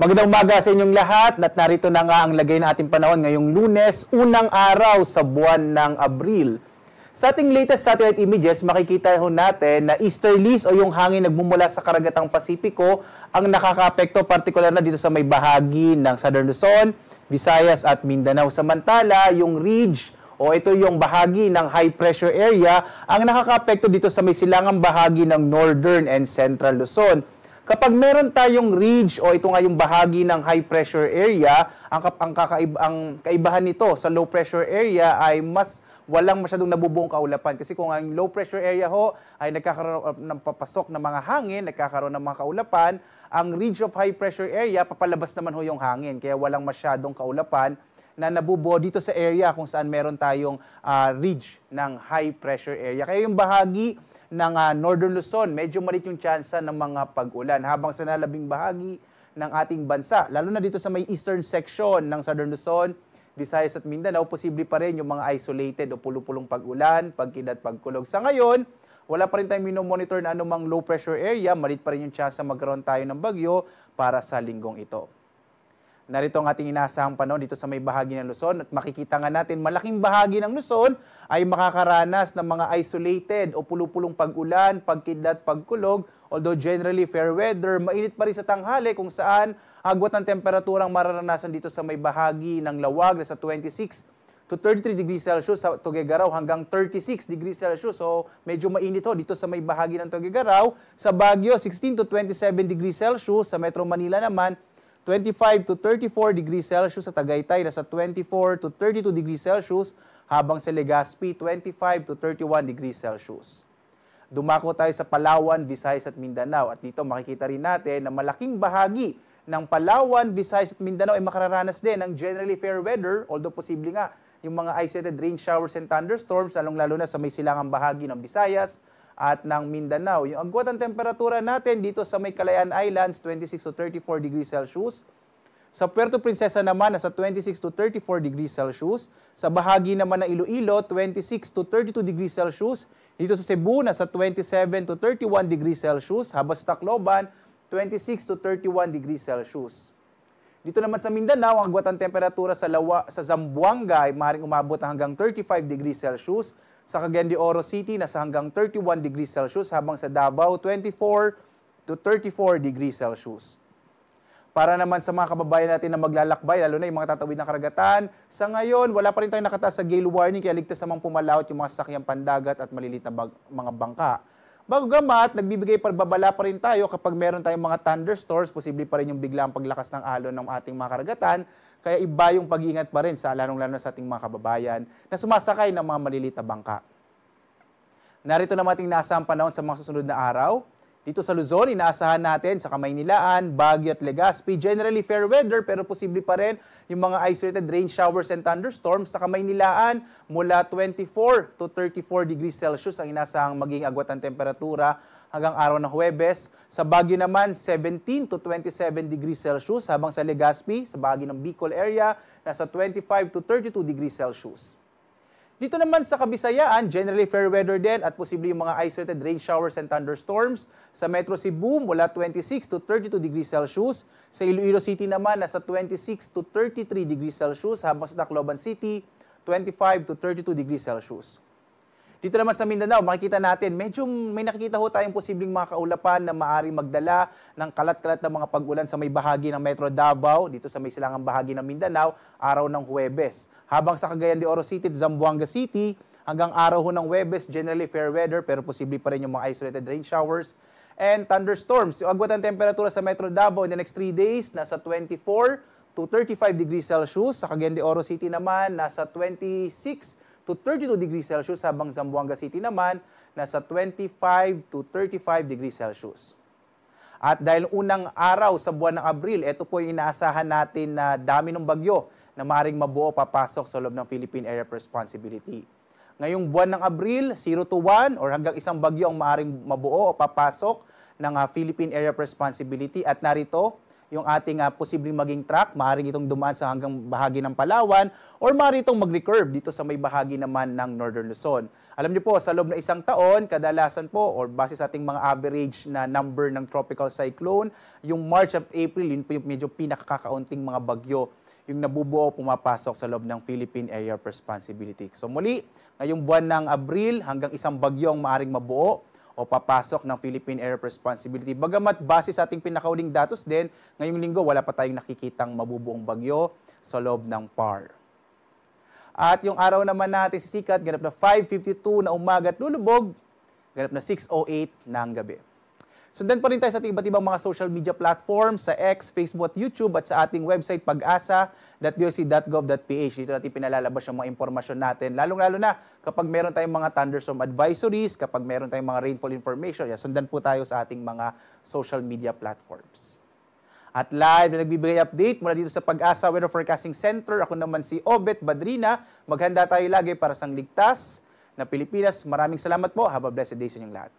Magandang umaga sa inyong lahat at narito na nga ang lagay ng ating panahon ngayong Lunes, unang araw sa buwan ng Abril. Sa ating latest satellite images, makikita ho natin na easterlies o yung hangin nagmumula sa karagatang Pasipiko ang nakakaapekto partikular na dito sa may bahagi ng Southern Luzon, Visayas at Mindanao. Samantala, yung ridge o ito yung bahagi ng high pressure area ang nakakaapekto dito sa may silangang bahagi ng Northern and Central Luzon. Kapag meron tayong ridge o ito nga yung bahagi ng high pressure area, ang kaibahan nito sa low pressure area ay mas walang masyadong nabubuong kaulapan. Kasi kung ang low pressure area ho ay nagkakaroon ng papasok ng mga hangin, nagkakaroon ng mga kaulapan, ang ridge of high pressure area, papalabas naman ho yung hangin. Kaya walang masyadong kaulapan na nabubuo dito sa area kung saan meron tayong ridge ng high pressure area. Kaya yung bahagi ng Northern Luzon, medyo maliit yung tsansa ng mga pag-ulan. Habang sa nalabing bahagi ng ating bansa, lalo na dito sa may eastern section ng Southern Luzon, Visayas at Mindanao, posible pa rin yung mga isolated o pulupulong pag-ulan, pagkidlat, pagkulog. Sa ngayon, wala pa rin tayong minomonitor na anumang low pressure area, maliit pa rin yung tsansa magkaroon tayo ng bagyo para sa linggong ito. Narito ang ating inaasahang panahon dito sa may bahagi ng Luzon at makikita nga natin malaking bahagi ng Luzon ay makakaranas ng mga isolated o pulupulong pag-ulan, pagkidlat, pagkulog. Although generally fair weather, mainit pa rin sa tanghali kung saan agwat ng temperaturang mararanasan dito sa may bahagi ng Lawag na sa 26 to 33 degrees Celsius, sa Tuguegarao hanggang 36 degrees Celsius. So medyo mainit ho dito sa may bahagi ng Tuguegarao. Sa Baguio, 16 to 27 degrees Celsius. Sa Metro Manila naman, 25 to 34 degrees Celsius. Sa Tagaytay, nasa 24 to 32 degrees Celsius, habang sa Legazpi, 25 to 31 degrees Celsius. Dumako tayo sa Palawan, Visayas at Mindanao. At dito makikita rin natin na malaking bahagi ng Palawan, Visayas at Mindanao ay makararanas din ng generally fair weather, although posible nga yung mga isolated rain showers and thunderstorms, lalong-lalo na sa may silangang bahagi ng Visayas at ng Mindanao. Yung agwat ng temperatura natin dito sa may Calayan Islands, 26 to 34 degrees Celsius. Sa Puerto Princesa naman, nasa 26 to 34 degrees Celsius. Sa bahagi naman ng Iloilo, 26 to 32 degrees Celsius. Dito sa Cebu, nasa 27 to 31 degrees Celsius. Habang sa Tacloban, 26 to 31 degrees Celsius. Dito naman sa Mindanao, ang agwat ng temperatura sa Zamboanga ay maaaring umabot hanggang 35 degrees Celsius. Sa Cagayan de Oro City, nasa hanggang 31 degrees Celsius, habang sa Davao, 24 to 34 degrees Celsius. Para naman sa mga kababayan natin na maglalakbay, lalo na yung mga tatawid ng karagatan, sa ngayon, wala pa rin tayong nakataas sa gale warning, kaya ligtas namang pumalawat yung mga sasakyang pandagat at malilit na mga bangka. Bagamat, nagbibigay pagbabala pa rin tayo kapag meron tayong mga thunderstorms, posible pa rin yung biglang paglakas ng alon ng ating mga karagatan, kaya iba yung pag-iingat pa rin sa lalong-lalo sa ating mga kababayan na sumasakay ng mga malilit na bangka. Narito naman ating inaasahang panahon sa mga susunod na araw. Dito sa Luzon, inaasahan natin sa Kamaynilaan, Baguio at Legazpi, generally fair weather pero posible pa rin yung mga isolated rain showers and thunderstorms. Sa Kamaynilaan, mula 24 to 34 degrees Celsius ang inaasahang maging agwat ng temperatura hanggang araw ng Huwebes. Sa Baguio naman, 17 to 27 degrees Celsius, habang sa Legazpi, sa bahagi ng Bicol area, nasa 25 to 32 degrees Celsius. Dito naman sa Kabisayaan, generally fair weather din at posible yung mga isolated rain showers and thunderstorms. Sa Metro Cebu, mula 26 to 32 degrees Celsius. Sa Iloilo City naman, nasa 26 to 33 degrees Celsius, habang sa Tacloban City, 25 to 32 degrees Celsius. Dito naman sa Mindanao, makikita natin, medyo may nakikita ho tayong posibleng mga kaulapan na maaaring magdala ng kalat-kalat na mga pag-ulan sa may bahagi ng Metro Davao, dito sa may silangang bahagi ng Mindanao, araw ng Huwebes. Habang sa Cagayan de Oro City at Zamboanga City, hanggang araw ho ng Huwebes, generally fair weather, pero posible pa rin yung mga isolated rain showers and thunderstorms. Yung agwat ng temperatura sa Metro Davao in the next 3 days, nasa 24 to 35 degrees Celsius. Sa Cagayan de Oro City naman, nasa 26 to 32 degrees Celsius, habang Zamboanga City naman, nasa 25 to 35 degrees Celsius. At dahil unang araw sa buwan ng Abril, ito po yung inaasahan natin na dami ng bagyo na maaaring mabuo papasok sa loob ng Philippine Area of Responsibility. Ngayong buwan ng Abril, 0 to 1 or hanggang isang bagyo ang maaaring mabuo o papasok ng Philippine Area of Responsibility. At narito, yung ating posibleng maging track, maaaring itong dumaan sa hanggang bahagi ng Palawan or maaari itong mag-recurve dito sa may bahagi naman ng Northern Luzon. Alam niyo po, sa loob ng isang taon, kadalasan po or base sa ating mga average na number ng tropical cyclone, yung March at April, yun po yung medyo pinakakakaunting mga bagyo yung nabubuo pumapasok sa loob ng Philippine Area of Responsibility. So muli, ngayong buwan ng Abril, hanggang isang bagyo ang maaring mabuo o papasok ng Philippine Area of Responsibility. Bagamat base sa ating pinakauling datos din, ngayong linggo wala pa tayong nakikitang mabubuong bagyo sa loob ng PAR. At yung araw naman natin sisikat, ganap na 5:52 na umaga at lulubog, ganap na 6:08 ng gabi. Sundan pa rin tayo sa ating iba't ibang mga social media platforms sa X, Facebook at YouTube at sa ating website pag-asa.doc.gov.ph. Dito natin pinalalabas yung mga impormasyon natin. Lalong-lalo na kapag meron tayong mga thunderstorm advisories, kapag meron tayong mga rainfall information, sundan po tayo sa ating mga social media platforms. At live na nagbibigay update mula dito sa Pag-asa Weather Forecasting Center. Ako naman si Obet Badrina. Maghanda tayo lagi para sa ligtas na Pilipinas. Maraming salamat po. Have a blessed day sa inyong lahat.